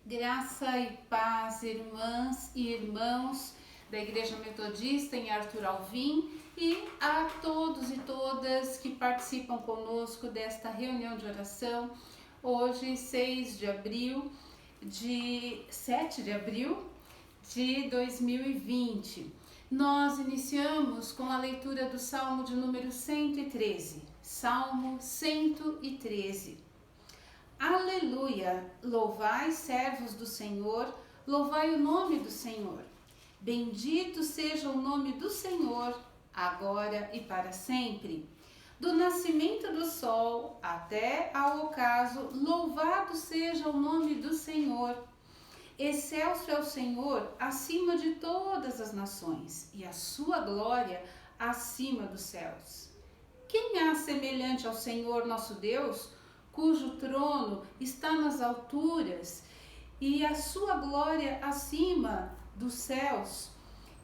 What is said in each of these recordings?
Graça e paz, irmãs e irmãos da Igreja Metodista em Arthur Alvim e a todos e todas que participam conosco desta reunião de oração, hoje 7 de abril de 2020. Nós iniciamos com a leitura do Salmo de número 113, Salmo 113. Aleluia! Louvai, servos do Senhor, louvai o nome do Senhor. Bendito seja o nome do Senhor, agora e para sempre. Do nascimento do sol até ao ocaso, louvado seja o nome do Senhor. Excelso é o Senhor acima de todas as nações, e a sua glória acima dos céus. Quem há semelhante ao Senhor nosso Deus, cujo trono está nas alturas e a sua glória acima dos céus,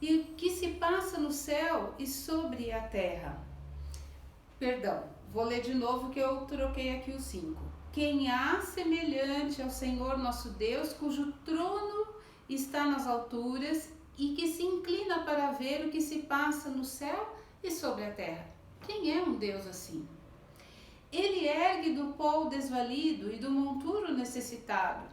e o que se passa no céu e sobre a terra? Perdão, vou ler de novo que eu troquei aqui os 5. Quem há semelhante ao Senhor nosso Deus, cujo trono está nas alturas e que se inclina para ver o que se passa no céu e sobre a terra? Quem é um Deus assim? Ele ergue do pó o desvalido e do monturo necessitado,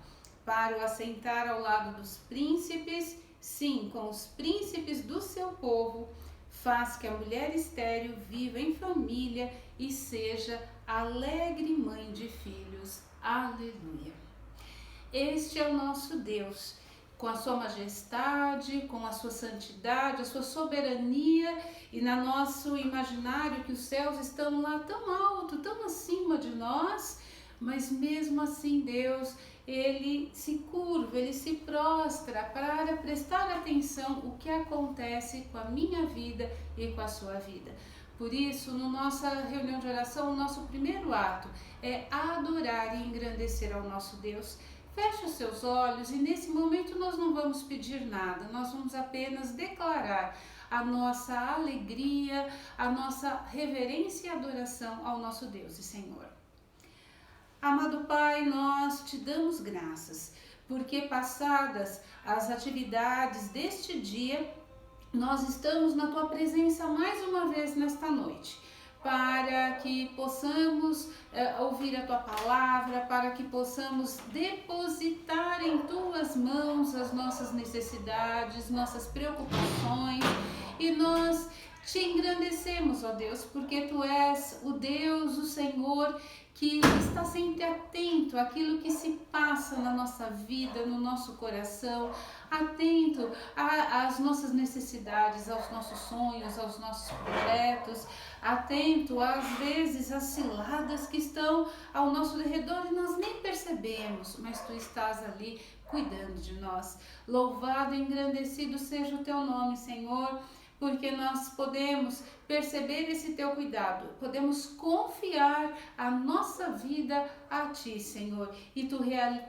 para o assentar ao lado dos príncipes, sim, com os príncipes do seu povo, faz que a mulher estéril viva em família e seja alegre mãe de filhos. Aleluia! Este é o nosso Deus, com a sua majestade, com a sua santidade, a sua soberania, e no nosso imaginário que os céus estão lá tão alto, tão acima de nós, mas mesmo assim Deus, ele se curva, ele se prostra para prestar atenção o que acontece com a minha vida e com a sua vida. Por isso, na nossa reunião de oração, o nosso primeiro ato é adorar e engrandecer ao nosso Deus. Feche os seus olhos e nesse momento nós não vamos pedir nada, nós vamos apenas declarar a nossa alegria, a nossa reverência e adoração ao nosso Deus e Senhor. Amado Pai, nós te damos graças, porque passadas as atividades deste dia, nós estamos na tua presença mais uma vez nesta noite, para que possamos ouvir a tua palavra, para que possamos depositar em tuas mãos as nossas necessidades, nossas preocupações, e nós te engrandecemos, ó Deus, porque tu és o Deus, o Senhor, que está sempre atento àquilo que se passa na nossa vida, no nosso coração, atento às nossas necessidades, aos nossos sonhos, aos nossos projetos, atento às vezes às ciladas que estão ao nosso redor e nós nem percebemos, mas tu estás ali cuidando de nós. Louvado e engrandecido seja o teu nome, Senhor, porque nós podemos perceber esse teu cuidado, podemos confiar a nossa vida a ti, Senhor, e tu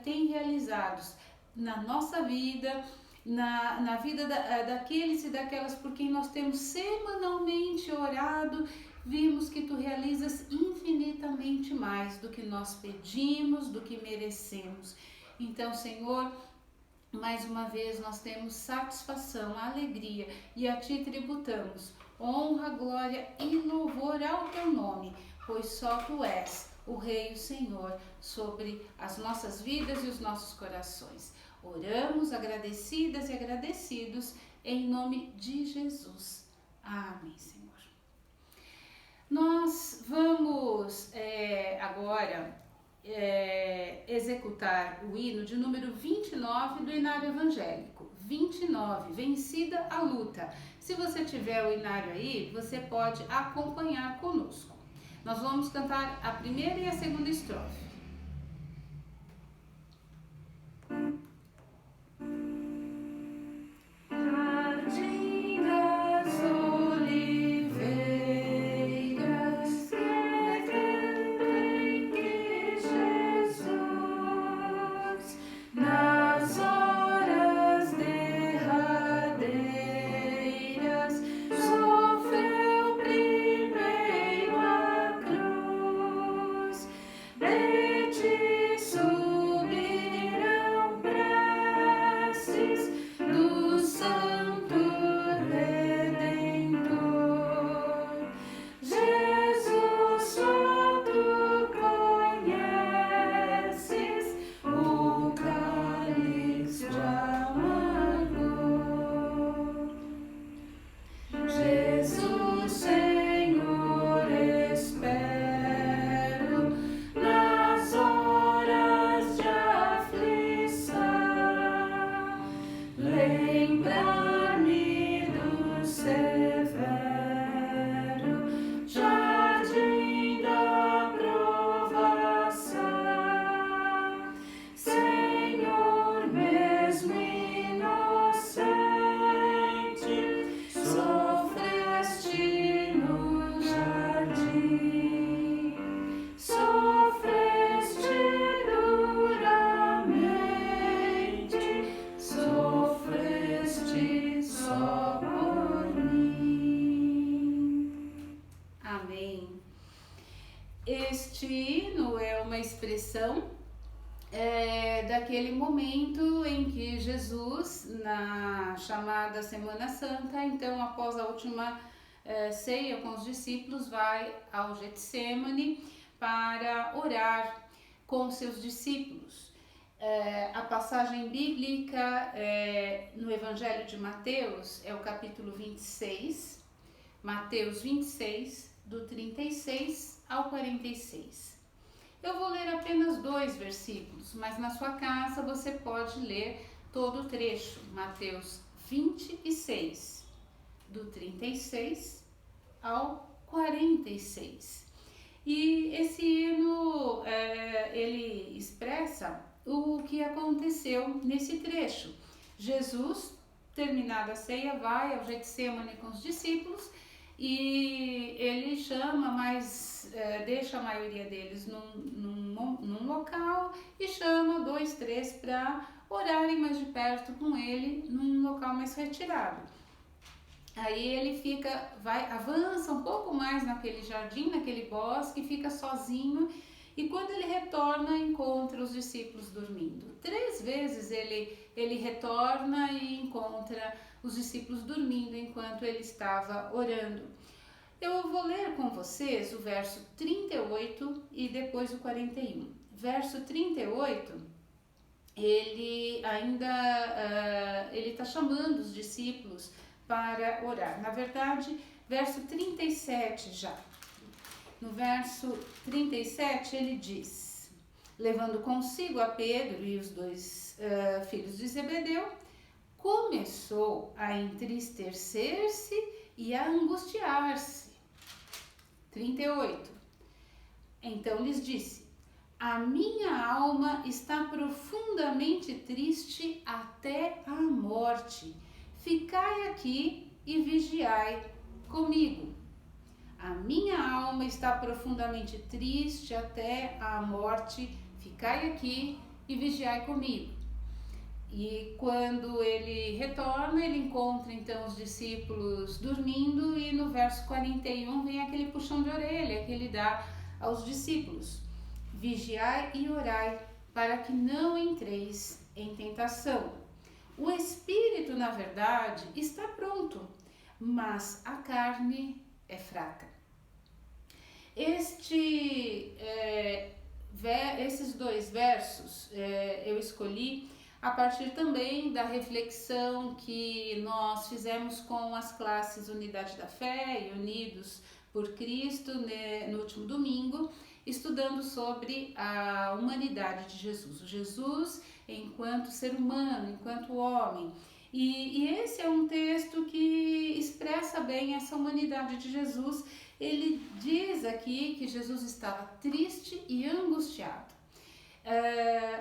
tem realizado na nossa vida, na vida daqueles e daquelas por quem nós temos semanalmente orado. Vimos que tu realizas infinitamente mais do que nós pedimos, do que merecemos. Então, Senhor, mais uma vez nós temos satisfação, alegria e a ti tributamos honra, glória e louvor ao teu nome, pois só tu és o Rei e o Senhor sobre as nossas vidas e os nossos corações. Oramos agradecidas e agradecidos em nome de Jesus. Amém, Senhor. Nós vamos agora executar o hino de número 29 do Inário Evangélico. 29, Vencida a Luta. Se você tiver o inário aí, você pode acompanhar conosco. Nós vamos cantar a primeira e a segunda estrofe. Sofreu primeiro a cruz. daquele momento em que Jesus, na chamada Semana Santa, então após a última ceia com os discípulos, vai ao Getsêmani para orar com seus discípulos. A passagem bíblica no Evangelho de Mateus é o capítulo 26, Mateus 26, do 36 ao 46. Eu vou ler apenas 2 versículos, mas na sua casa você pode ler todo o trecho. Mateus 26, do 36 ao 46. E esse hino, ele expressa o que aconteceu nesse trecho. Jesus, terminada a ceia, vai ao Getsêmani com os discípulos e ele chama, mas deixa a maioria deles num local e chama 2, 3 para orarem mais de perto com ele num local mais retirado. Aí ele avança um pouco mais naquele jardim, naquele bosque, fica sozinho e quando ele retorna encontra os discípulos dormindo. 3 vezes ele retorna e encontra os discípulos dormindo enquanto ele estava orando. Eu vou ler com vocês o verso 38 e depois o 41. Verso 38, ele está chamando os discípulos para orar. Na verdade, verso 37 já. No verso 37 ele diz: levando consigo a Pedro e os 2 filhos de Zebedeu, começou a entristecer-se e a angustiar-se. 38. Então lhes disse: a minha alma está profundamente triste até a morte. Ficai aqui e vigiai comigo. A minha alma está profundamente triste até a morte. Ficai aqui e vigiai comigo. E quando ele retorna, ele encontra então os discípulos dormindo e no verso 41 vem aquele puxão de orelha que ele dá aos discípulos. Vigiai e orai para que não entreis em tentação. O espírito, na verdade, está pronto, mas a carne é fraca. Esses 2 versos eu escolhi a partir também da reflexão que nós fizemos com as classes Unidade da Fé e Unidos por Cristo no último domingo, estudando sobre a humanidade de Jesus. O Jesus enquanto ser humano, enquanto homem. E esse é um texto que expressa bem essa humanidade de Jesus. Ele diz aqui que Jesus estava triste e angustiado.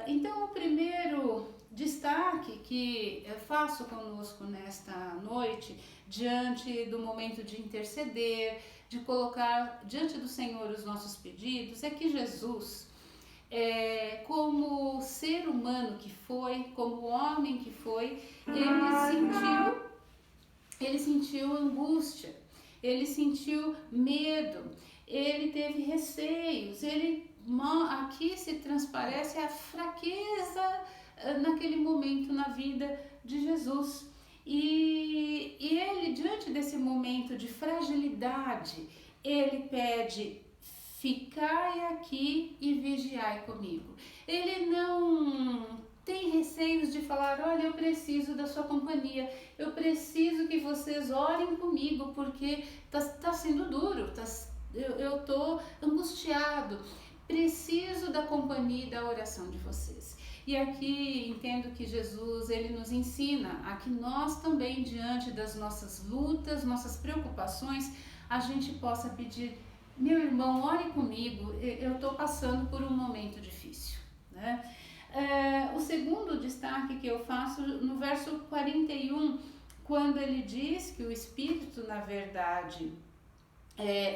Então, o primeiro destaque que eu faço conosco nesta noite, diante do momento de interceder, de colocar diante do Senhor os nossos pedidos, é que Jesus, como ser humano que foi, como homem que foi, ele sentiu angústia, ele sentiu medo, ele teve receios, aqui se transparece a fraqueza naquele momento na vida de Jesus. E ele, diante desse momento de fragilidade, ele pede: ficai aqui e vigiai comigo. Ele não tem receios de falar: olha, eu preciso da sua companhia, eu preciso que vocês orem comigo, porque tá sendo duro, eu estou angustiado, preciso da companhia e da oração de vocês. E aqui entendo que Jesus, ele nos ensina a que nós também, diante das nossas lutas, nossas preocupações, a gente possa pedir: meu irmão, ore comigo, eu estou passando por um momento difícil, né? O segundo destaque que eu faço no verso 41, quando ele diz que o espírito, na verdade,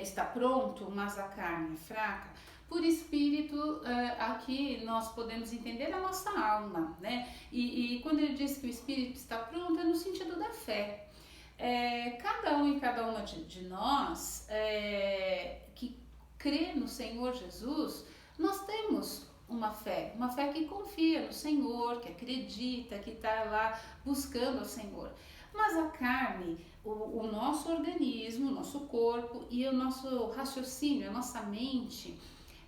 está pronto, mas a carne é fraca. Por espírito, aqui nós podemos entender a nossa alma, né? E quando ele diz que o espírito está pronto, é no sentido da fé. Cada um e cada uma de nós que crê no Senhor Jesus, nós temos uma fé que confia no Senhor, que acredita, que está lá buscando ao Senhor. Mas a carne, o nosso organismo, o nosso corpo e o nosso raciocínio, a nossa mente,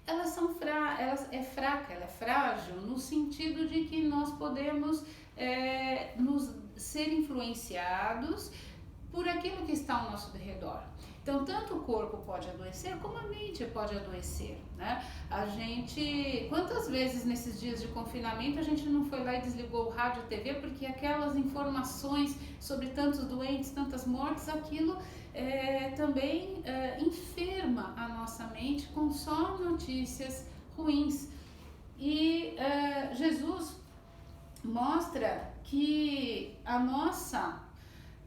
ela é fraca, ela é frágil, no sentido de que nós podemos nos ser influenciados por aquilo que está ao nosso redor. Então, tanto o corpo pode adoecer, como a mente pode adoecer, né? Quantas vezes nesses dias de confinamento a gente não foi lá e desligou o rádio e TV, porque aquelas informações sobre tantos doentes, tantas mortes, aquilo também enferma a nossa mente com só notícias ruins. E Jesus mostra que a nossa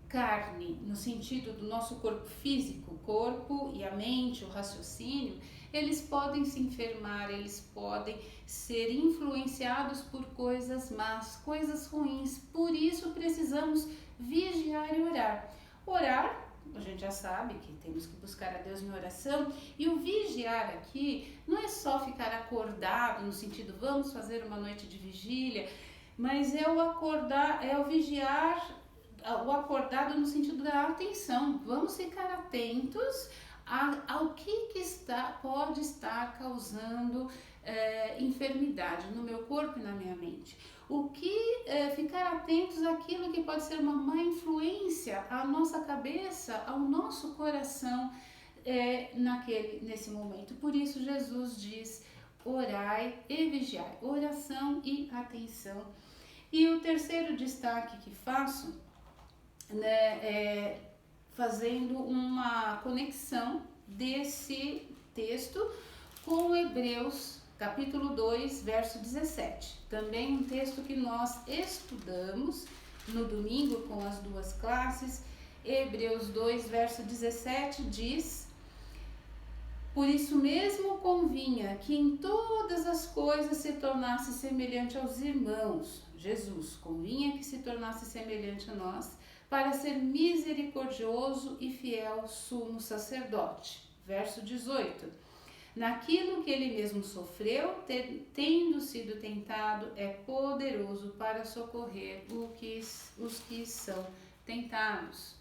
carne, no sentido do nosso corpo físico, o corpo e a mente, o raciocínio, eles podem se enfermar, eles podem ser influenciados por coisas más, coisas ruins. Por isso precisamos vigiar e orar. Orar, a gente já sabe que temos que buscar a Deus em oração, e o vigiar aqui não é só ficar acordado no sentido vamos fazer uma noite de vigília, mas é o vigiar, o acordado no sentido da atenção. Vamos ficar atentos ao que pode estar causando enfermidade no meu corpo e na minha mente. Ficar atentos àquilo que pode ser uma má influência à nossa cabeça, ao nosso coração nesse momento. Por isso Jesus diz: orai e vigiai, oração e atenção. E o terceiro destaque que faço, fazendo uma conexão desse texto com Hebreus capítulo 2, verso 17. Também um texto que nós estudamos no domingo com as duas classes. Hebreus 2, verso 17 diz: por isso mesmo convinha que em todas as coisas se tornasse semelhante aos irmãos. Jesus convinha que se tornasse semelhante a nós, para ser misericordioso e fiel sumo sacerdote. Verso 18. Naquilo que ele mesmo sofreu, tendo sido tentado, é poderoso para socorrer os que são tentados.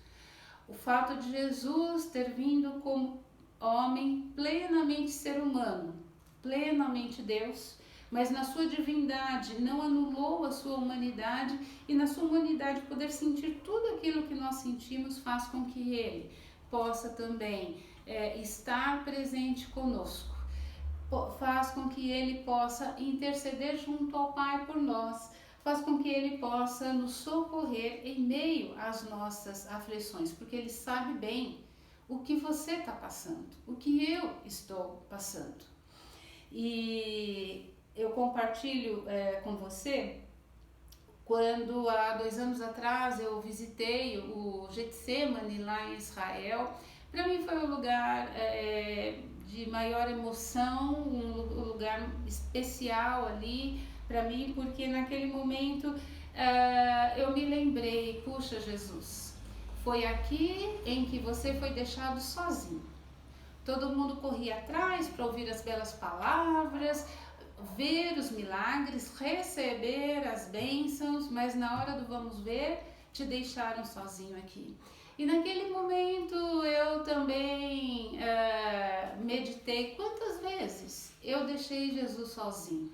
O fato de Jesus ter vindo como homem, plenamente ser humano, plenamente Deus, mas na sua divindade não anulou a sua humanidade, e na sua humanidade poder sentir tudo aquilo que nós sentimos faz com que ele possa também estar presente conosco, faz com que ele possa interceder junto ao Pai por nós, faz com que ele possa nos socorrer em meio às nossas aflições, porque ele sabe bem o que você está passando, o que eu estou passando. E eu compartilho com você, quando há 2 anos atrás eu visitei o Getsemane lá em Israel. Para mim foi um lugar de maior emoção, um lugar especial ali para mim, porque naquele momento eu me lembrei, puxa Jesus, foi aqui em que você foi deixado sozinho. Todo mundo corria atrás para ouvir as belas palavras, ver os milagres, receber as bênçãos, mas na hora do vamos ver, te deixaram sozinho aqui. E naquele momento eu também meditei quantas vezes eu deixei Jesus sozinho.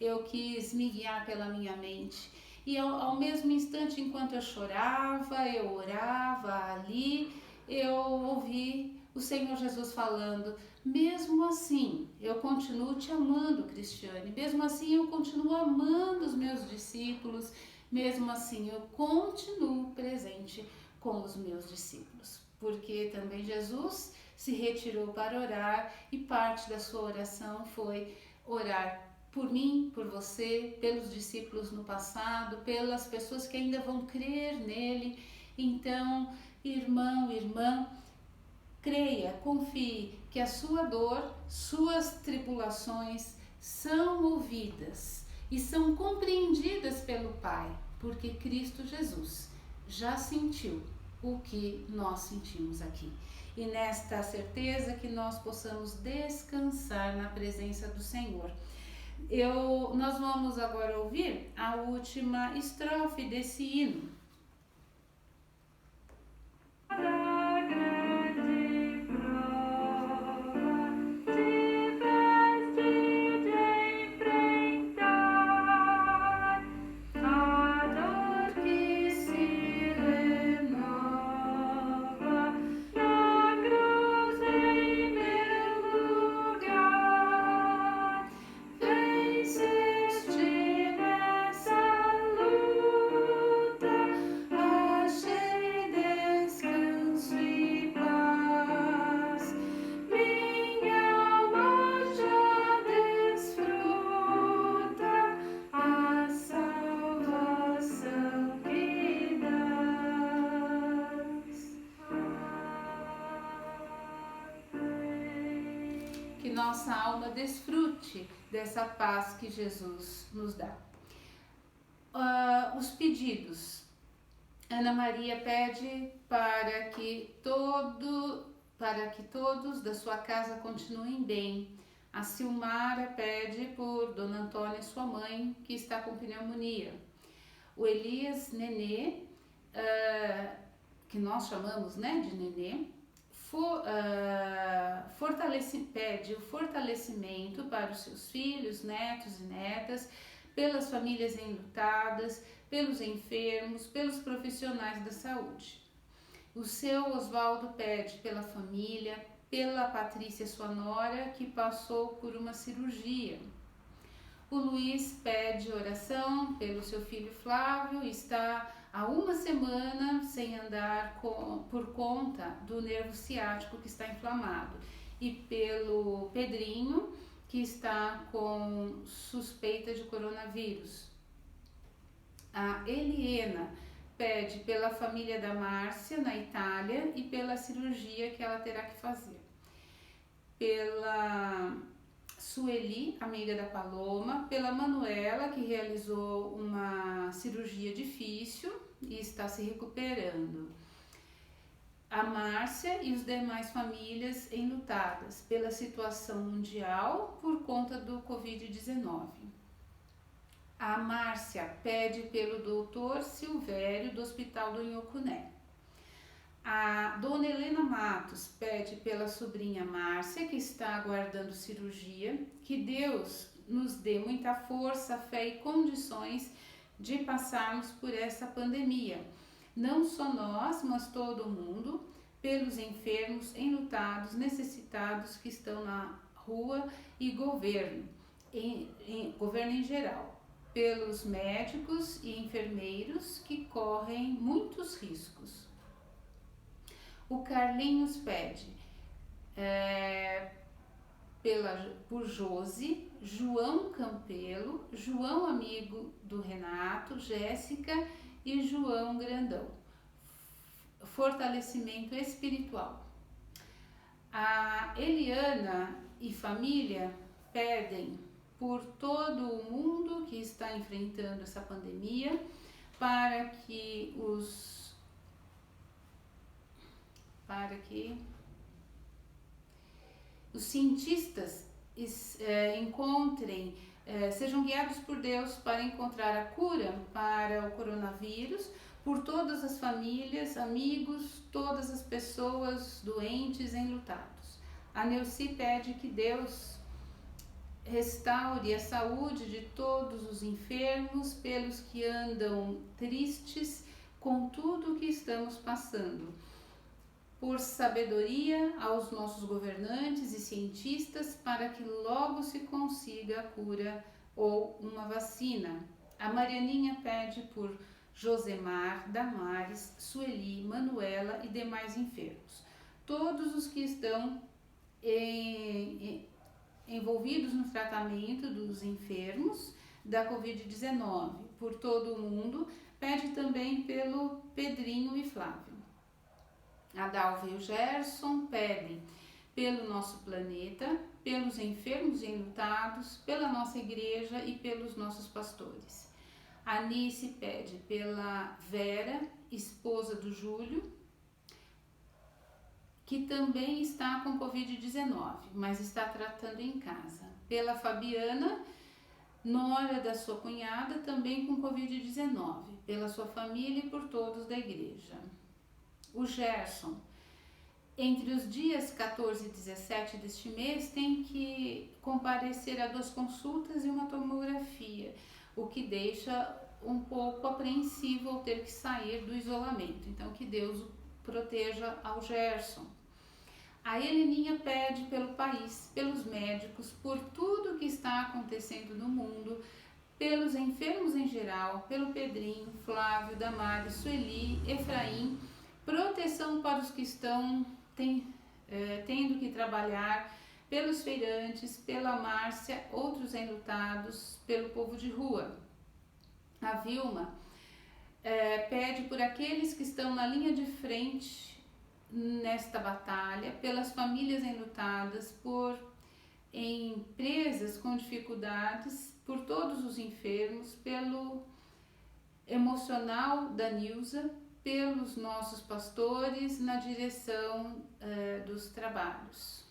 Eu quis me guiar pela minha mente. E ao mesmo instante, enquanto eu chorava, eu orava ali, eu ouvi o Senhor Jesus falando: mesmo assim, eu continuo te amando, Cristiane, mesmo assim eu continuo amando os meus discípulos, mesmo assim eu continuo presente com os meus discípulos. Porque também Jesus se retirou para orar, e parte da sua oração foi orar por mim, por você, pelos discípulos no passado, pelas pessoas que ainda vão crer nele. Então, irmão, irmã, creia, confie que a sua dor, suas tribulações são ouvidas e são compreendidas pelo Pai, porque Cristo Jesus já sentiu o que nós sentimos aqui. E nesta certeza que nós possamos descansar na presença do Senhor. Nós vamos agora ouvir a última estrofe desse hino. Que nossa alma desfrute dessa paz que Jesus nos dá. Os pedidos. Ana Maria pede para que todos da sua casa continuem bem. A Silmara pede por Dona Antônia, sua mãe, que está com pneumonia. O Elias Nenê, que nós chamamos, né, de Nenê, pede o fortalecimento para os seus filhos, netos e netas, pelas famílias enlutadas, pelos enfermos, pelos profissionais da saúde. O seu Oswaldo pede pela família, pela Patrícia, sua nora, que passou por uma cirurgia. O Luiz pede oração pelo seu filho Flávio, está há uma semana sem andar por conta do nervo ciático que está inflamado. E pelo Pedrinho, que está com suspeita de coronavírus. A Eliena pede pela família da Márcia, na Itália, e pela cirurgia que ela terá que fazer. Pela Sueli, amiga da Paloma, pela Manuela, que realizou uma cirurgia difícil e está se recuperando. A Márcia e os demais famílias enlutadas pela situação mundial por conta do Covid-19. A Márcia pede pelo doutor Silvério, do Hospital do Inhocuné. A Dona Helena Matos pede pela sobrinha Márcia, que está aguardando cirurgia, que Deus nos dê muita força, fé e condições de passarmos por essa pandemia. Não só nós, mas todo mundo, pelos enfermos, enlutados, necessitados que estão na rua e governo em geral, pelos médicos e enfermeiros que correm muitos riscos. O Carlinhos pede por Josi, João Campelo, João amigo do Renato, Jéssica e João Grandão. Fortalecimento espiritual. A Eliana e família pedem por todo o mundo que está enfrentando essa pandemia, para que os cientistas sejam guiados por Deus para encontrar a cura para o coronavírus, por todas as famílias, amigos, todas as pessoas doentes, enlutados. A Neuci pede que Deus restaure a saúde de todos os enfermos, pelos que andam tristes com tudo o que estamos passando. Por sabedoria aos nossos governantes e cientistas, para que logo se consiga a cura ou uma vacina. A Marianinha pede por Josemar, Damares, Sueli, Manuela e demais enfermos. Todos os que estão envolvidos no tratamento dos enfermos da Covid-19 por todo o mundo, pede também pelo Pedrinho e Flávio. A Dalva e o Gerson pedem pelo nosso planeta, pelos enfermos e enlutados, pela nossa igreja e pelos nossos pastores. A Anice pede pela Vera, esposa do Júlio, que também está com Covid-19, mas está tratando em casa. Pela Fabiana, nora da sua cunhada, também com Covid-19, pela sua família e por todos da igreja. O Gerson, entre os dias 14 e 17 deste mês, tem que comparecer a 2 consultas e uma tomografia, o que deixa um pouco apreensivo ao ter que sair do isolamento. Então, que Deus o proteja ao Gerson. A Heleninha pede pelo país, pelos médicos, por tudo que está acontecendo no mundo, pelos enfermos em geral, pelo Pedrinho, Flávio, Damares, Sueli, Efraim, proteção para os que estão tendo que trabalhar, pelos feirantes, pela Márcia, outros enlutados, pelo povo de rua. A Vilma pede por aqueles que estão na linha de frente nesta batalha, pelas famílias enlutadas, por empresas com dificuldades, por todos os enfermos, pelo emocional da Nilza, pelos nossos pastores na direção dos trabalhos.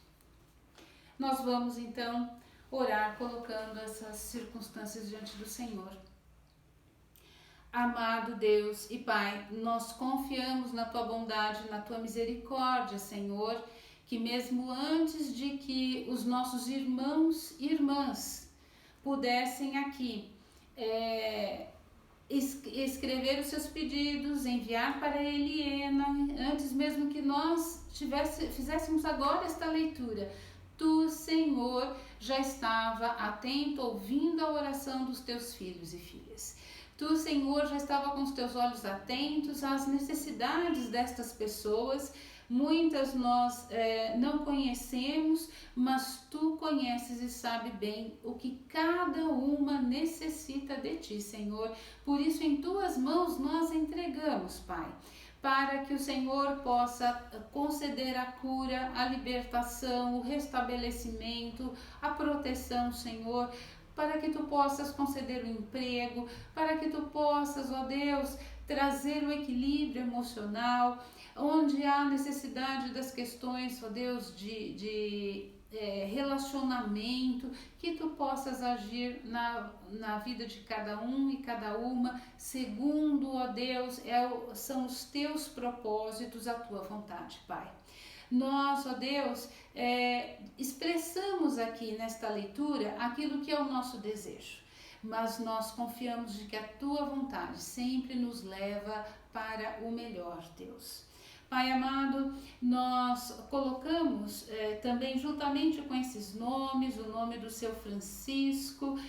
Nós vamos então orar colocando essas circunstâncias diante do Senhor. Amado Deus e Pai, nós confiamos na Tua bondade, na Tua misericórdia, Senhor, que mesmo antes de que os nossos irmãos e irmãs pudessem aqui escrever os seus pedidos, enviar para a Eliena, antes mesmo que nós fizéssemos agora esta leitura, Tu, Senhor, já estava atento, ouvindo a oração dos Teus filhos e filhas. Tu, Senhor, já estava com os Teus olhos atentos às necessidades destas pessoas. Muitas nós não conhecemos, mas Tu conheces e sabe bem o que cada uma necessita de Ti, Senhor. Por isso, em Tuas mãos nós entregamos, Pai, para que o Senhor possa conceder a cura, a libertação, o restabelecimento, a proteção, Senhor, para que Tu possas conceder o emprego, para que Tu possas, ó Deus, trazer o equilíbrio emocional, onde há necessidade das questões, ó Deus, de relacionamento, que Tu possas agir na vida de cada um e cada uma, segundo, ó Deus, são os Teus propósitos, a Tua vontade, Pai. Nós, ó Deus, expressamos aqui nesta leitura aquilo que é o nosso desejo, mas nós confiamos de que a Tua vontade sempre nos leva para o melhor, Deus. Pai amado, nós colocamos também juntamente com esses nomes, o nome do seu Francisco,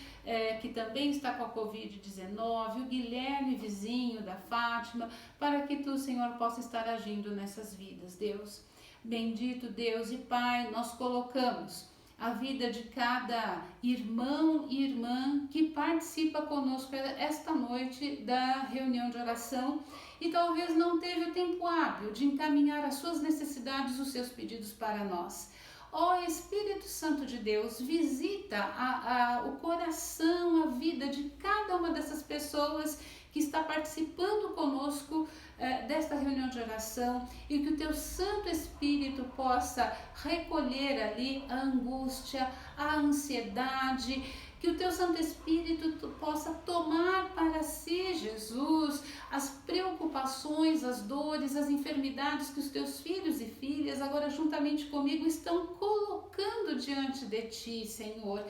que também está com a Covid-19, o Guilherme, vizinho da Fátima, para que Tu, Senhor, possa estar agindo nessas vidas, Deus. Bendito Deus e Pai, nós colocamos a vida de cada irmão e irmã que participa conosco esta noite da reunião de oração e talvez não teve o tempo hábil de encaminhar as suas necessidades, os seus pedidos para nós. Ó Espírito Santo de Deus, visita o coração, a vida de cada uma dessas pessoas que está participando conosco desta reunião de oração e que o Teu Santo Espírito possa recolher ali a angústia, a ansiedade, que o Teu Santo Espírito possa tomar para si, Jesus, as preocupações, as dores, as enfermidades que os Teus filhos e filhas, agora juntamente comigo, estão colocando diante de Ti, Senhor.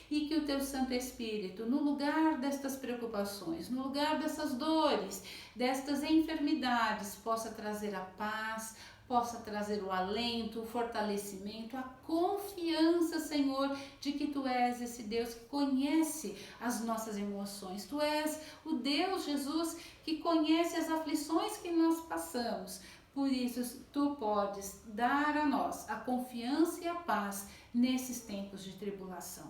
E que o Teu Santo Espírito, no lugar destas preocupações, no lugar dessas dores, destas enfermidades, possa trazer a paz, possa trazer o alento, o fortalecimento, a confiança, Senhor, de que Tu és esse Deus que conhece as nossas emoções. Tu és o Deus, Jesus, que conhece as aflições que nós passamos. Por isso, Tu podes dar a nós a confiança e a paz nesses tempos de tribulação.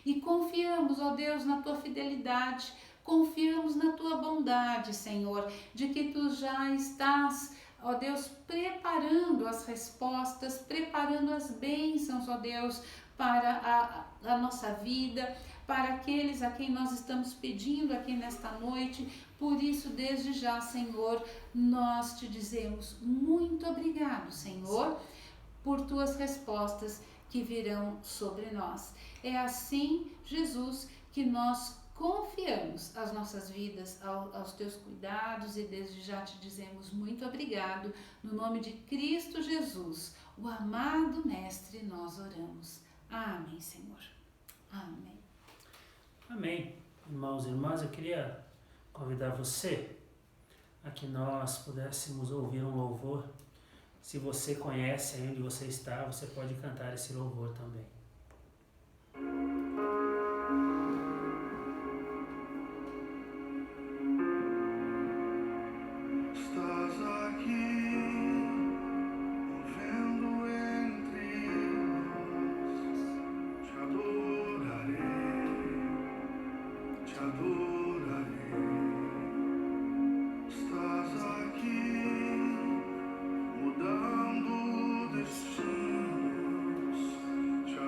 E confiamos, ó Deus, na Tua fidelidade, confiamos na Tua bondade, Senhor, de que Tu já estás, ó Deus, preparando as respostas, preparando as bênçãos, ó Deus, para a nossa vida, para aqueles a quem nós estamos pedindo aqui nesta noite. Por isso, desde já, Senhor, nós Te dizemos muito obrigado, Senhor, por Tuas respostas que virão sobre nós. É assim, Jesus, que nós confiamos as nossas vidas aos teus cuidados e desde já te dizemos muito obrigado. No nome de Cristo Jesus, o amado Mestre, nós oramos. Amém, Senhor. Amém. Amém. Irmãos e irmãs, eu queria convidar você a que nós pudéssemos ouvir um louvor. Se você conhece aí onde você está, você pode cantar esse louvor também. Te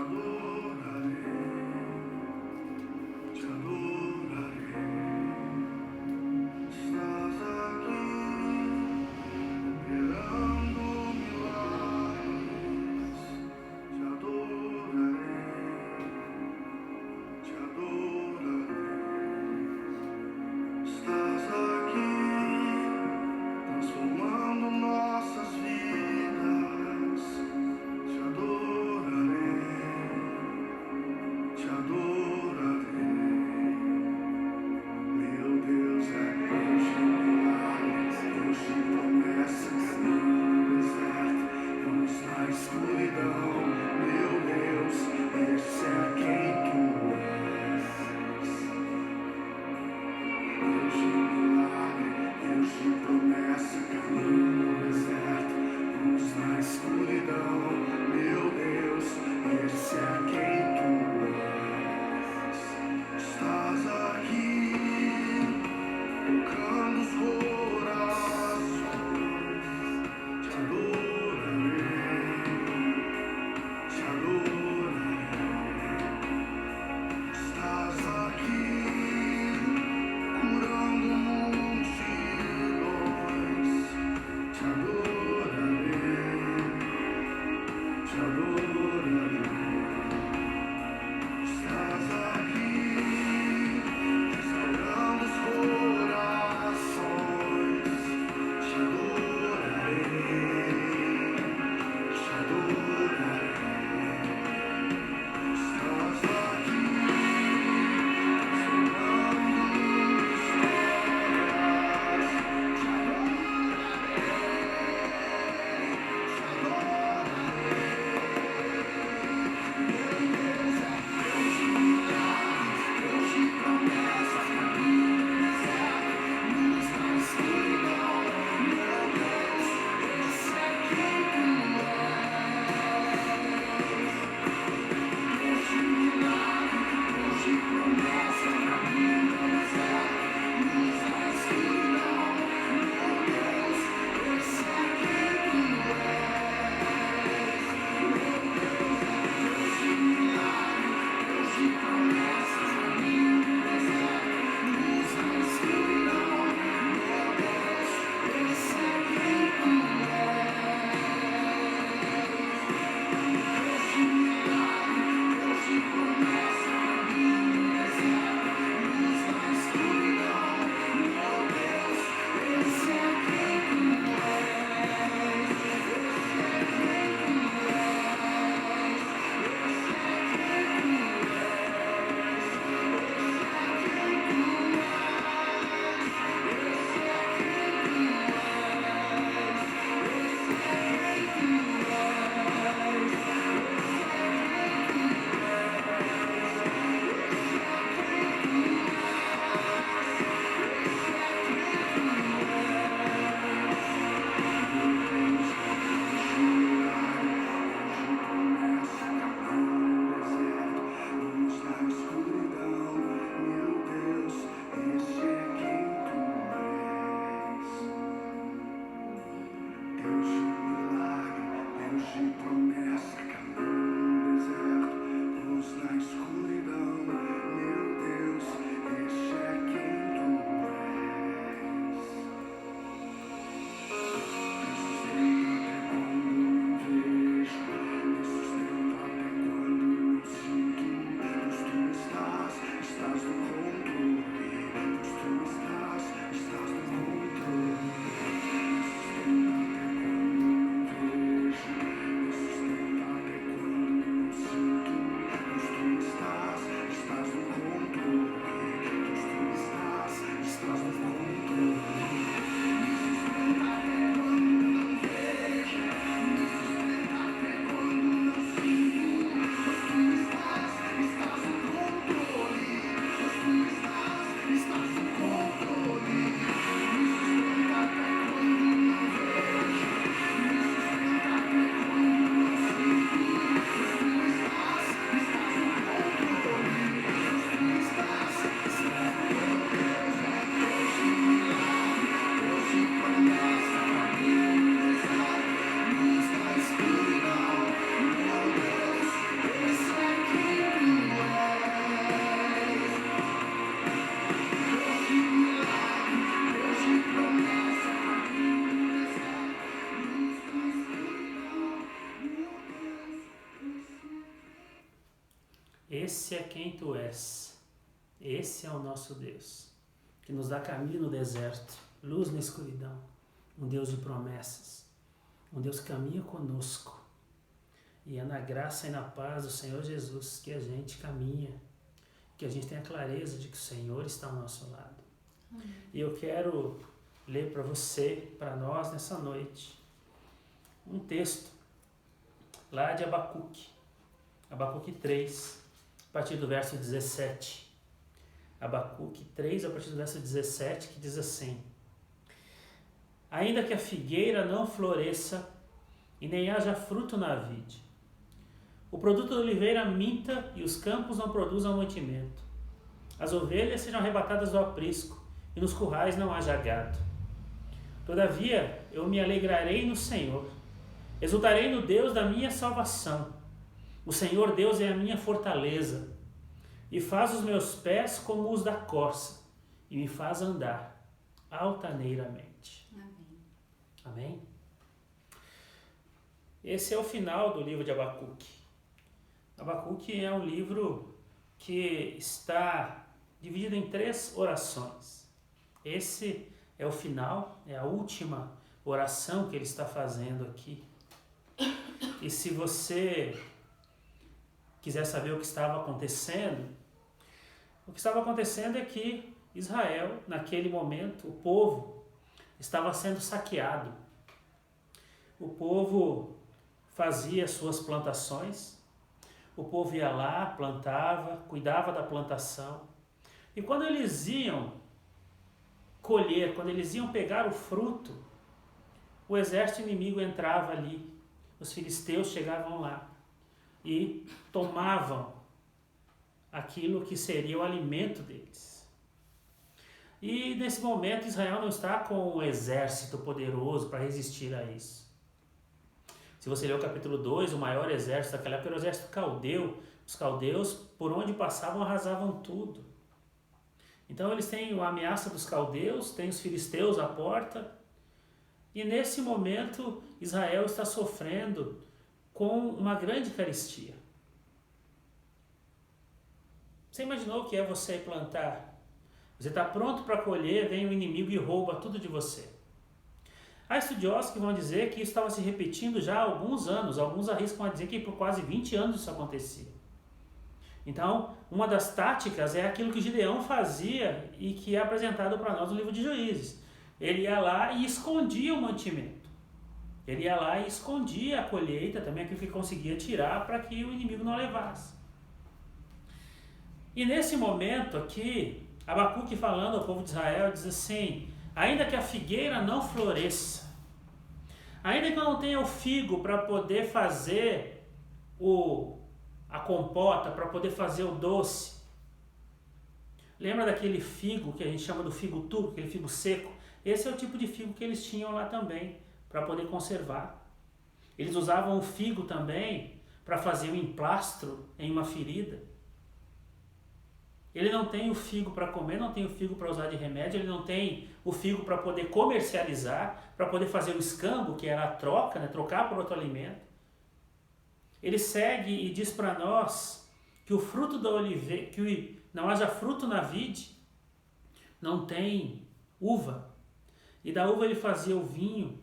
esse é quem tu és. Esse é o nosso Deus, que nos dá caminho no deserto, luz na escuridão, um Deus de promessas, um Deus que caminha conosco. E é na graça e na paz do Senhor Jesus que a gente caminha, que a gente tem a clareza de que o Senhor está ao nosso lado. Amém. E eu quero ler para você, para nós nessa noite, um texto lá de Abacuque 3, a partir do verso 17. Abacuque 3, a partir do verso 17, que diz assim: ainda que a figueira não floresça e nem haja fruto na vide, o produto da oliveira minta e os campos não produzam mantimento, as ovelhas sejam arrebatadas do aprisco e nos currais não haja gado. Todavia eu me alegrarei no Senhor, exultarei no Deus da minha salvação. O Senhor Deus é a minha fortaleza, e faz os meus pés como os da corça, e me faz andar altaneiramente. Amém. Amém? Esse é o final do livro de Abacuque. Abacuque é um livro que está dividido em 3 orações. Esse é o final, é a última oração que ele está fazendo aqui. E se você quiser saber o que estava acontecendo é que Israel, naquele momento, o povo estava sendo saqueado. O povo fazia suas plantações, o povo ia lá, plantava, cuidava da plantação. E quando eles iam colher, quando eles iam pegar o fruto, o exército inimigo entrava ali. Os filisteus chegavam lá e tomavam aquilo que seria o alimento deles. E nesse momento Israel não está com um exército poderoso para resistir a isso. Se você ler o capítulo 2, o maior exército daquela época era o exército caldeu. Os caldeus, por onde passavam, arrasavam tudo. Então eles têm a ameaça dos caldeus, tem os filisteus à porta. E nesse momento Israel está sofrendo com uma grande carestia. Você imaginou o que é você plantar? Você está pronto para colher, vem o inimigo e rouba tudo de você. Há estudiosos que vão dizer que isso estava se repetindo já há alguns anos. Alguns arriscam a dizer que por quase 20 anos isso acontecia. Então, uma das táticas é aquilo que Gideão fazia e que é apresentado para nós no livro de Juízes. Ele ia lá e escondia o mantimento. Ele ia lá e escondia a colheita, também aquilo que conseguia tirar para que o inimigo não levasse. E nesse momento aqui, Abacuque falando ao povo de Israel, diz assim: ainda que a figueira não floresça, ainda que eu não tenha o figo para poder fazer a compota, para poder fazer o doce. Lembra daquele figo que a gente chama do figo turco, aquele figo seco? Esse é o tipo de figo que eles tinham lá também, para poder conservar. Eles usavam o figo também para fazer um emplastro em uma ferida. Ele não tem o figo para comer, não tem o figo para usar de remédio, ele não tem o figo para poder comercializar, para poder fazer o escambo, que era a troca, né? Trocar por outro alimento. Ele segue e diz para nós que o fruto da oliveira, que não haja fruto na vide, não tem uva. E da uva ele fazia o vinho,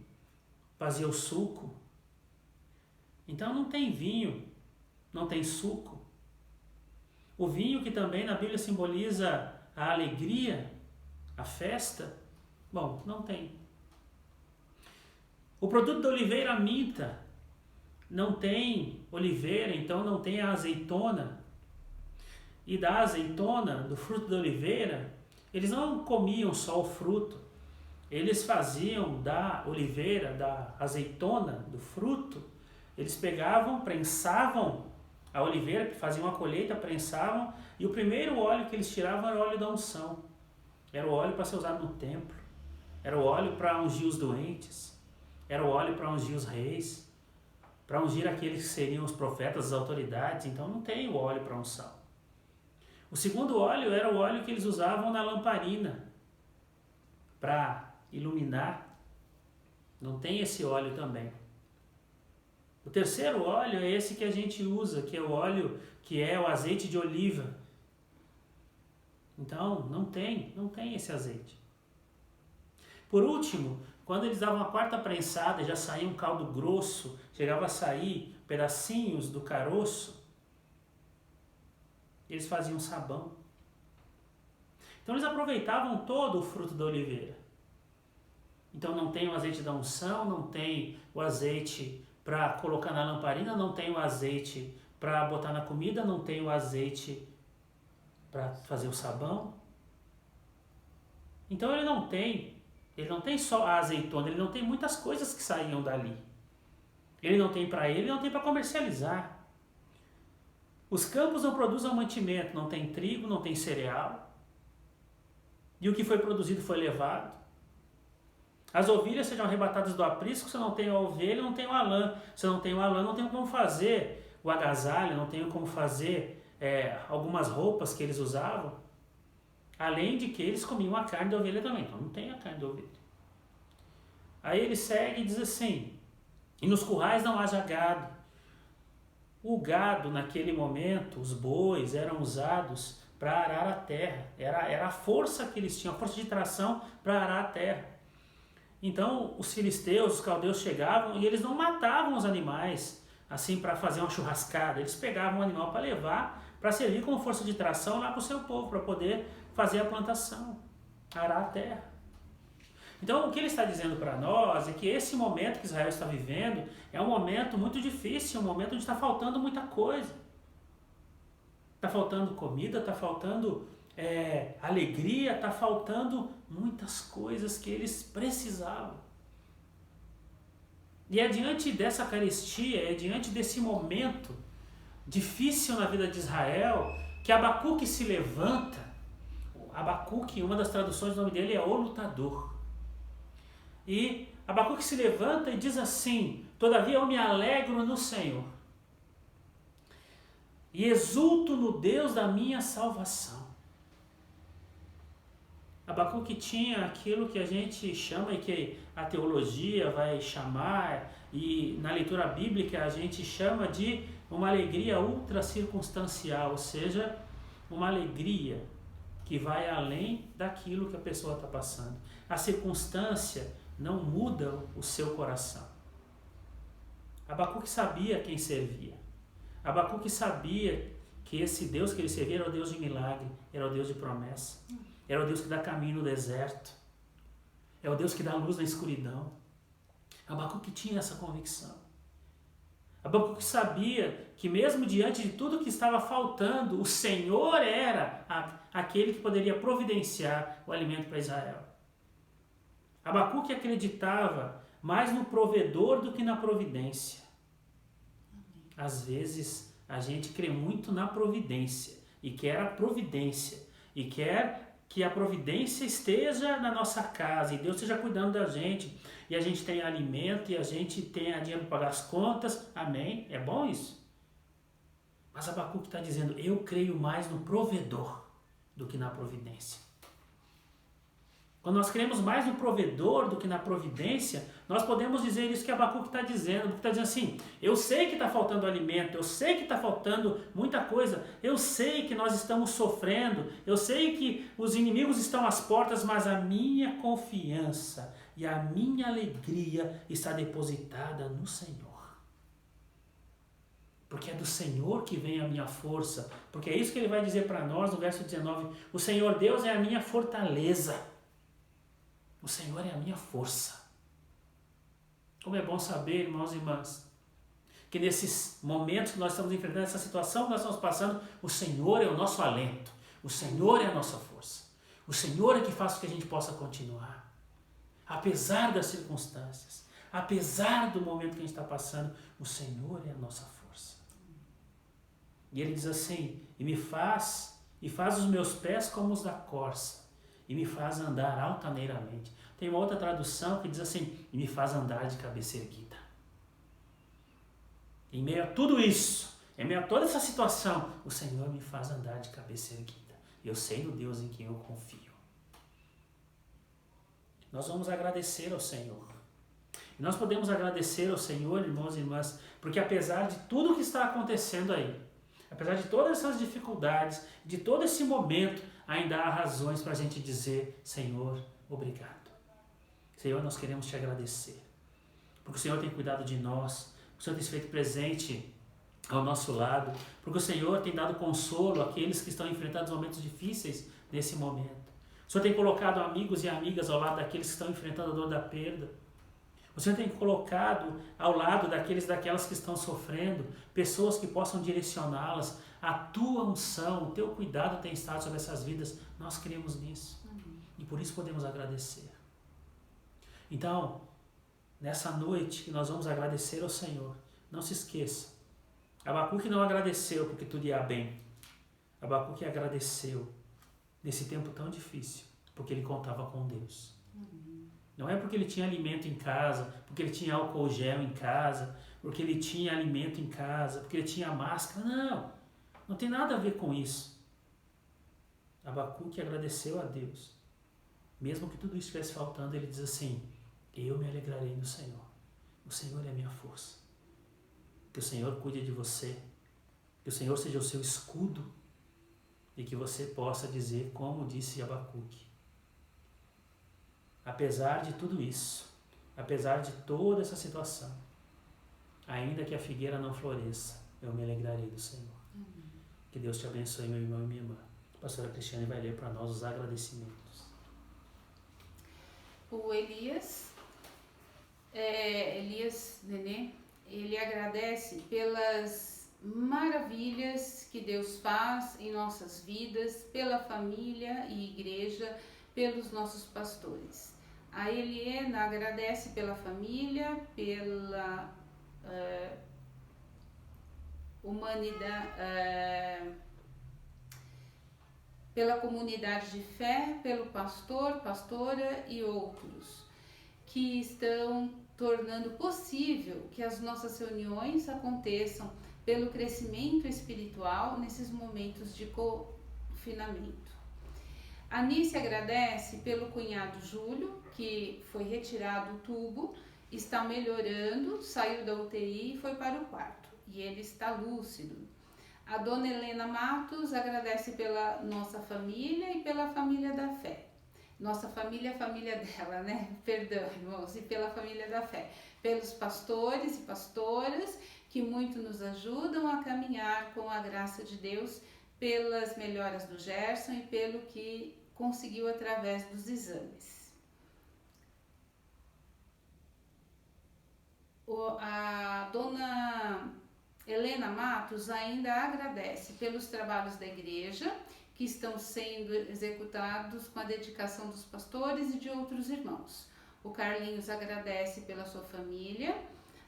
fazia o suco. Então não tem vinho, não tem suco. O vinho, que também na Bíblia simboliza a alegria, a festa, bom, não tem. O produto da oliveira minta, não tem oliveira, então não tem a azeitona. E da azeitona, do fruto da oliveira, eles não comiam só o fruto. Eles faziam da oliveira, da azeitona, do fruto, eles pegavam, prensavam a oliveira, que faziam a colheita, prensavam, e o primeiro óleo que eles tiravam era o óleo da unção. Era o óleo para ser usado no templo. Era o óleo para ungir os doentes. Era o óleo para ungir os reis. Para ungir aqueles que seriam os profetas, as autoridades. Então não tem o óleo para unção. O segundo óleo era o óleo que eles usavam na lamparina para iluminar. Não tem esse óleo também. O terceiro óleo é esse que a gente usa, que é o óleo, que é o azeite de oliva. Então, não tem esse azeite. Por último, quando eles davam a quarta prensada, já saía um caldo grosso, chegava a sair pedacinhos do caroço, eles faziam sabão. Então eles aproveitavam todo o fruto da oliveira. Então não tem o azeite da unção, não tem o azeite para colocar na lamparina, não tem o azeite para botar na comida, não tem o azeite para fazer o sabão. Então ele não tem só a azeitona, ele não tem muitas coisas que saíam dali. Ele não tem para ele, não tem para comercializar. Os campos não produzem mantimento, não tem trigo, não tem cereal. E o que foi produzido foi levado. As ovelhas sejam arrebatadas do aprisco, se não tem a ovelha, não tem o alã. Se não tem o alã, não tem como fazer o agasalho, não tem como fazer algumas roupas que eles usavam. Além de que eles comiam a carne da ovelha também, então não tem a carne da ovelha. Aí ele segue e diz assim, e nos currais não haja gado. O gado, naquele momento, os bois eram usados para arar a terra. Era a força que eles tinham, a força de tração para arar a terra. Então, os filisteus, os caldeus chegavam e eles não matavam os animais assim para fazer uma churrascada. Eles pegavam o animal para levar, para servir como força de tração lá para o seu povo, para poder fazer a plantação, arar a terra. Então, o que ele está dizendo para nós é que esse momento que Israel está vivendo é um momento muito difícil, um momento onde está faltando muita coisa. Está faltando comida, está faltando alegria, está faltando muitas coisas que eles precisavam. E é diante dessa carestia, é diante desse momento difícil na vida de Israel, que Abacuque se levanta. Abacuque, uma das traduções do nome dele é o lutador. E Abacuque se levanta e diz assim, todavia eu me alegro no Senhor e exulto no Deus da minha salvação. Abacuque tinha aquilo que a gente chama e que a teologia vai chamar, e na leitura bíblica a gente chama de uma alegria ultra circunstancial, ou seja, uma alegria que vai além daquilo que a pessoa está passando. A circunstância não muda o seu coração. Abacuque sabia quem servia. Abacuque sabia que esse Deus que ele servia era o Deus de milagre, era o Deus de promessa. Era o Deus que dá caminho no deserto. É o Deus que dá luz na escuridão. Abacuque tinha essa convicção. Abacuque sabia que mesmo diante de tudo que estava faltando, o Senhor era aquele que poderia providenciar o alimento para Israel. Abacuque acreditava mais no provedor do que na providência. Às vezes a gente crê muito na providência e quer a providência e quer que a providência esteja na nossa casa e Deus esteja cuidando da gente e a gente tenha alimento e a gente tenha dinheiro para pagar as contas. Amém? É bom isso? Mas Abacuque está dizendo, eu creio mais no provedor do que na providência. Quando nós cremos mais no provedor do que na providência, nós podemos dizer isso que Abacuque está dizendo. Porque está dizendo assim, eu sei que está faltando alimento, eu sei que está faltando muita coisa, eu sei que nós estamos sofrendo, eu sei que os inimigos estão às portas, mas a minha confiança e a minha alegria está depositada no Senhor. Porque é do Senhor que vem a minha força. Porque é isso que ele vai dizer para nós no verso 19. O Senhor Deus é a minha fortaleza. O Senhor é a minha força. Como é bom saber, irmãos e irmãs, que nesses momentos que nós estamos enfrentando, essa situação que nós estamos passando, o Senhor é o nosso alento. O Senhor é a nossa força. O Senhor é que faz com que a gente possa continuar. Apesar das circunstâncias, apesar do momento que a gente está passando, o Senhor é a nossa força. E ele diz assim, e faz os meus pés como os da corça, e me faz andar altaneiramente. Tem uma outra tradução que diz assim, e me faz andar de cabeça erguida. Em meio a tudo isso, em meio a toda essa situação, o Senhor me faz andar de cabeça erguida. Eu sei no Deus em quem eu confio. Nós vamos agradecer ao Senhor. E nós podemos agradecer ao Senhor, irmãos e irmãs, porque apesar de tudo que está acontecendo aí, apesar de todas essas dificuldades, de todo esse momento, ainda há razões para a gente dizer, Senhor, obrigado. Senhor, nós queremos te agradecer, porque o Senhor tem cuidado de nós, o Senhor tem se feito presente ao nosso lado, porque o Senhor tem dado consolo àqueles que estão enfrentando momentos difíceis nesse momento. O Senhor tem colocado amigos e amigas ao lado daqueles que estão enfrentando a dor da perda. O Senhor tem colocado ao lado daquelas que estão sofrendo, pessoas que possam direcioná-las. A tua unção, o teu cuidado tem estado sobre essas vidas. Nós cremos nisso. E por isso podemos agradecer. Então, nessa noite que nós vamos agradecer ao Senhor, não se esqueça. Abacuque não agradeceu porque tudo ia bem. Abacuque agradeceu nesse tempo tão difícil, porque ele contava com Deus. Não é porque ele tinha alimento em casa, porque ele tinha álcool gel em casa, porque ele tinha alimento em casa, porque ele tinha máscara. Não, não tem nada a ver com isso. Abacuque agradeceu a Deus. Mesmo que tudo isso estivesse faltando, ele diz assim, eu me alegrarei no Senhor. O Senhor é a minha força. Que o Senhor cuide de você. Que o Senhor seja o seu escudo. E que você possa dizer, como disse Abacuque, apesar de tudo isso, apesar de toda essa situação, ainda que a figueira não floresça, eu me alegrarei do Senhor. Que Deus te abençoe, meu irmão e minha irmã. A pastora Cristiane vai ler para nós os agradecimentos. O Elias Nenê, ele agradece pelas maravilhas que Deus faz em nossas vidas, pela família e igreja, pelos nossos pastores. A Eliena agradece pela família, pela pela comunidade de fé, pelo pastor, pastora e outros que estão tornando possível que as nossas reuniões aconteçam, pelo crescimento espiritual nesses momentos de confinamento. A Nícia agradece pelo cunhado Júlio, que foi retirado o tubo, está melhorando, saiu da UTI e foi para o quarto, e ele está lúcido. A dona Helena Matos agradece pela nossa família e pela família da fé. Nossa família é a família dela, né? Perdão, irmãos, e pela família da fé. Pelos pastores e pastoras que muito nos ajudam a caminhar com a graça de Deus, pelas melhoras do Gerson e pelo que conseguiu através dos exames. A dona Helena Matos ainda agradece pelos trabalhos da igreja que estão sendo executados com a dedicação dos pastores e de outros irmãos. O Carlinhos agradece pela sua família.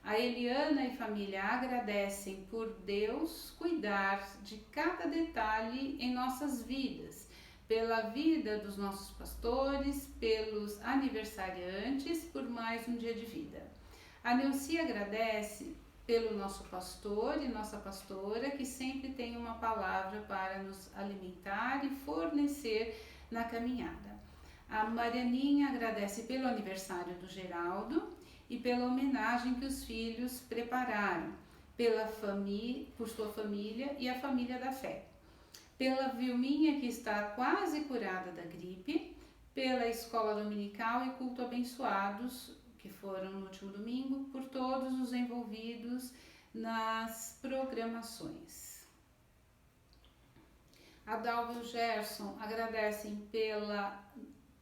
A Eliana e família agradecem por Deus cuidar de cada detalhe em nossas vidas, pela vida dos nossos pastores, pelos aniversariantes, por mais um dia de vida. A Neuci agradece pelo nosso pastor e nossa pastora, que sempre tem uma palavra para nos alimentar e fornecer na caminhada. A Marianinha agradece pelo aniversário do Geraldo e pela homenagem que os filhos prepararam, por sua família e a família da fé. Pela Vilminha, que está quase curada da gripe, pela escola dominical e culto abençoados, que foram no último domingo, por todos os envolvidos nas programações. A Dalva e o Gerson agradecem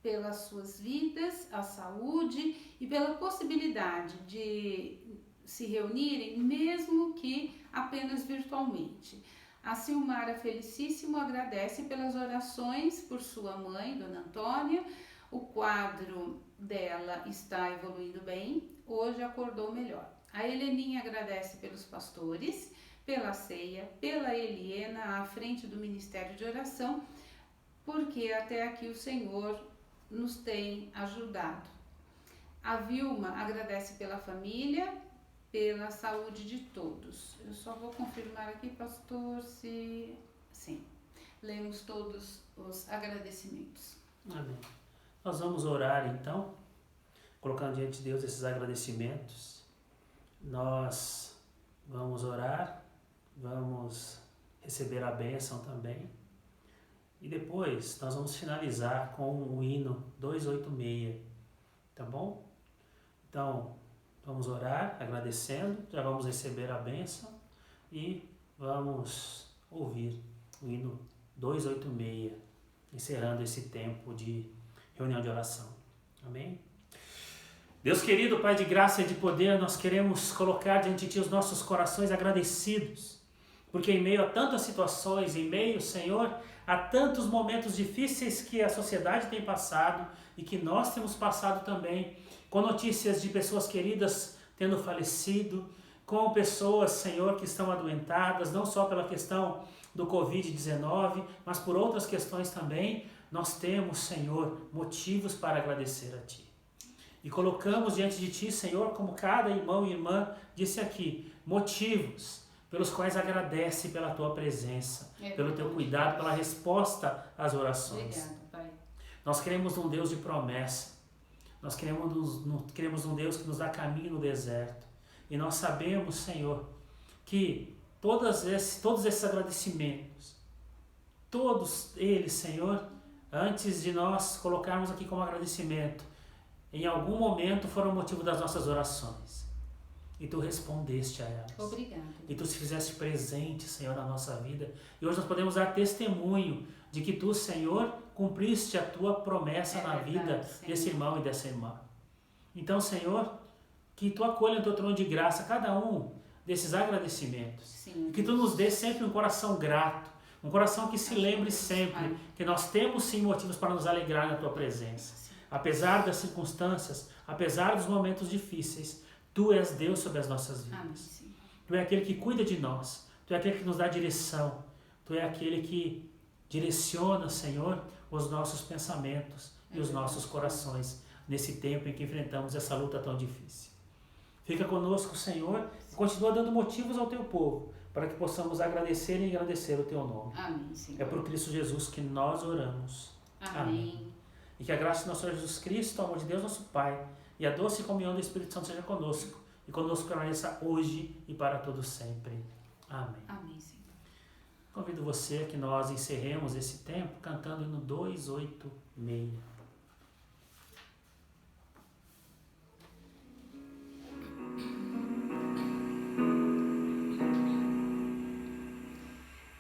pelas suas vidas, a saúde e pela possibilidade de se reunirem, mesmo que apenas virtualmente. A Silmara Felicíssimo agradece pelas orações por sua mãe, Dona Antônia. O quadro dela está evoluindo bem, hoje acordou melhor. A Heleninha agradece pelos pastores, pela ceia, pela Eliena à frente do Ministério de Oração, porque até aqui o Senhor nos tem ajudado. A Vilma agradece pela família, pela saúde de todos. Eu só vou confirmar aqui, pastor, se... Sim, lemos todos os agradecimentos. Amém. Nós vamos orar então, colocando diante de Deus esses agradecimentos, nós vamos orar, vamos receber a bênção também. E depois nós vamos finalizar com o hino 286, tá bom? Então, vamos orar agradecendo, já vamos receber a bênção e vamos ouvir o hino 286, encerrando esse tempo de reunião de oração. Amém? Deus querido, Pai de graça e de poder, nós queremos colocar diante de Ti os nossos corações agradecidos, porque em meio a tantas situações, em meio, Senhor, a tantos momentos difíceis que a sociedade tem passado e que nós temos passado também, com notícias de pessoas queridas tendo falecido, com pessoas, Senhor, que estão adoentadas, não só pela questão do Covid-19, mas por outras questões também, nós temos, Senhor, motivos para agradecer a Ti. E colocamos diante de Ti, Senhor, como cada irmão e irmã disse aqui, motivos pelos quais agradece pela Tua presença, pelo Teu cuidado, pela resposta às orações. Obrigado, Pai. Nós queremos um Deus de promessa, nós queremos um Deus que nos dá caminho no deserto. E nós sabemos, Senhor, que todos esses agradecimentos, todos eles, Senhor, antes de nós colocarmos aqui como agradecimento, em algum momento foram motivo das nossas orações. E Tu respondeste a elas. Obrigada. E Tu se fizeste presente, Senhor, na nossa vida. E hoje nós podemos dar testemunho de que Tu, Senhor, cumpriste a Tua promessa na vida desse irmão e dessa irmã. Então, Senhor, que Tu acolha no Teu trono de graça cada um desses agradecimentos. Sim, que Tu nos dê sempre um coração grato, um coração que se lembre sempre que nós temos sim motivos para nos alegrar na Tua presença. Apesar das circunstâncias, apesar dos momentos difíceis, Tu és Deus sobre as nossas vidas. Tu é aquele que cuida de nós. Tu é aquele que nos dá direção. Tu é aquele que direciona, Senhor, os nossos pensamentos e os nossos corações nesse tempo em que enfrentamos essa luta tão difícil. Fica conosco, Senhor, e continua dando motivos ao Teu povo para que possamos agradecer e engrandecer o Teu nome. Amém, Senhor. É por Cristo Jesus que nós oramos. Amém. E que a graça de nosso Senhor Jesus Cristo, o amor de Deus, nosso Pai, e a doce comunhão do Espírito Santo seja conosco, e conosco permaneça hoje e para todos sempre. Amém. Amém, Senhor. Convido você a que nós encerremos esse tempo cantando o hino 286.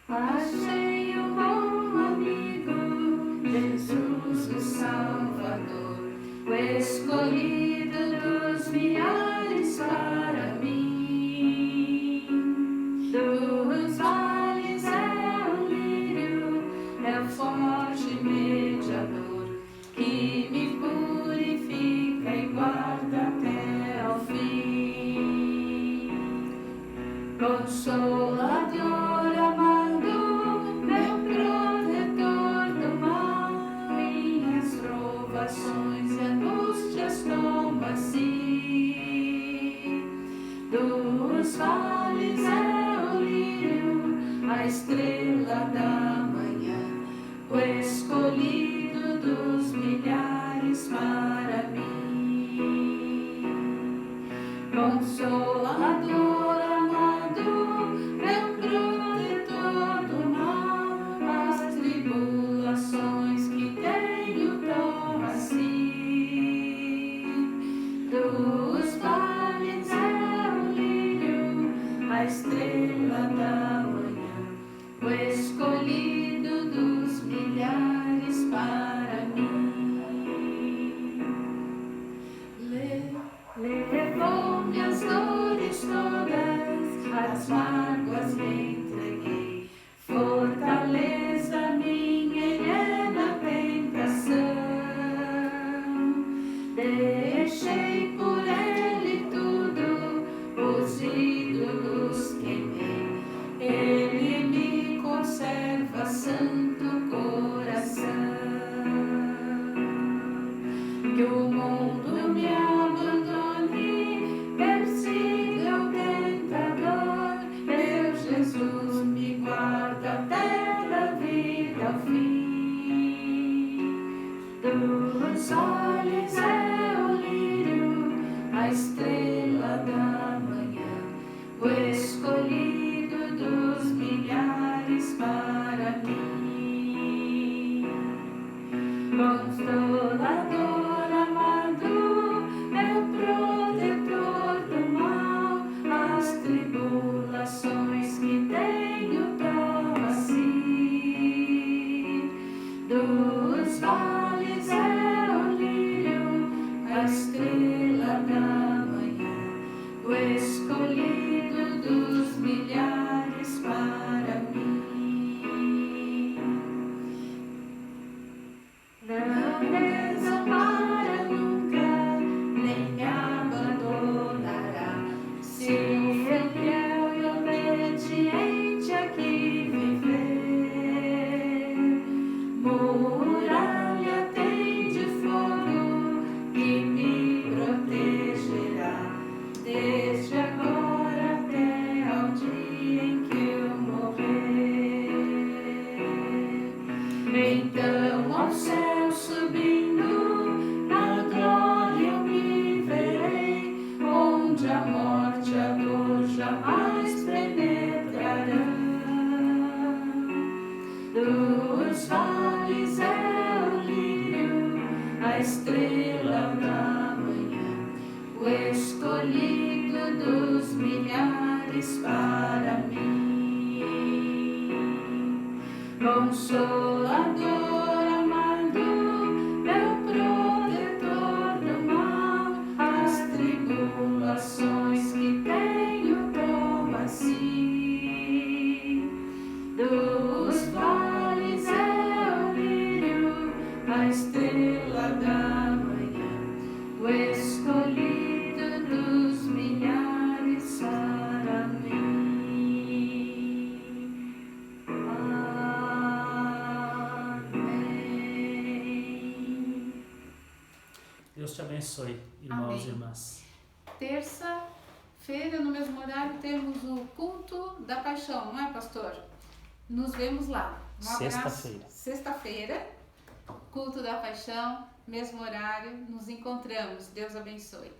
Achei um bom amigo, Jesus o Salvador, o escolhido dos milhares para mim. Dos vales é o lírio, é o forte mediador, que me purifica e guarda até ao fim. Consolador amado, meu protetor do mal, minhas provações e angústias toma-se. Dos vales é o lírio, a estrela da manhã, o escolhido dos milhares para mim. Consolador amado, meu protetor do mal, as tribulações que tenho toma-se. Dos vales é o lírio, a estrela da manhã, o escolhido dos milhares para mim. Levou-me as dores todas, as mágoas me entreguei, fortaleza minha ele é na tentação. Deixei por ele tudo, os ídolos queimei, ele me conserva santo coração. Que o mundo me abandone, persiga o tentador, meu Jesus me guarda até da vida ao fim. Dos olhos é o lírio, Consolador amado, meu protetor do mal, as tribulações que tenho como assim, dos vales é o lírio, a estrela da manhã, o escolhido dos milhares para mim. Deus te abençoe, irmãos e irmãs. Terça-feira, no mesmo horário, temos o culto da paixão, não é, pastor? Nos vemos lá. Sexta-feira. Sexta-feira, culto da paixão, mesmo horário, nos encontramos. Deus abençoe.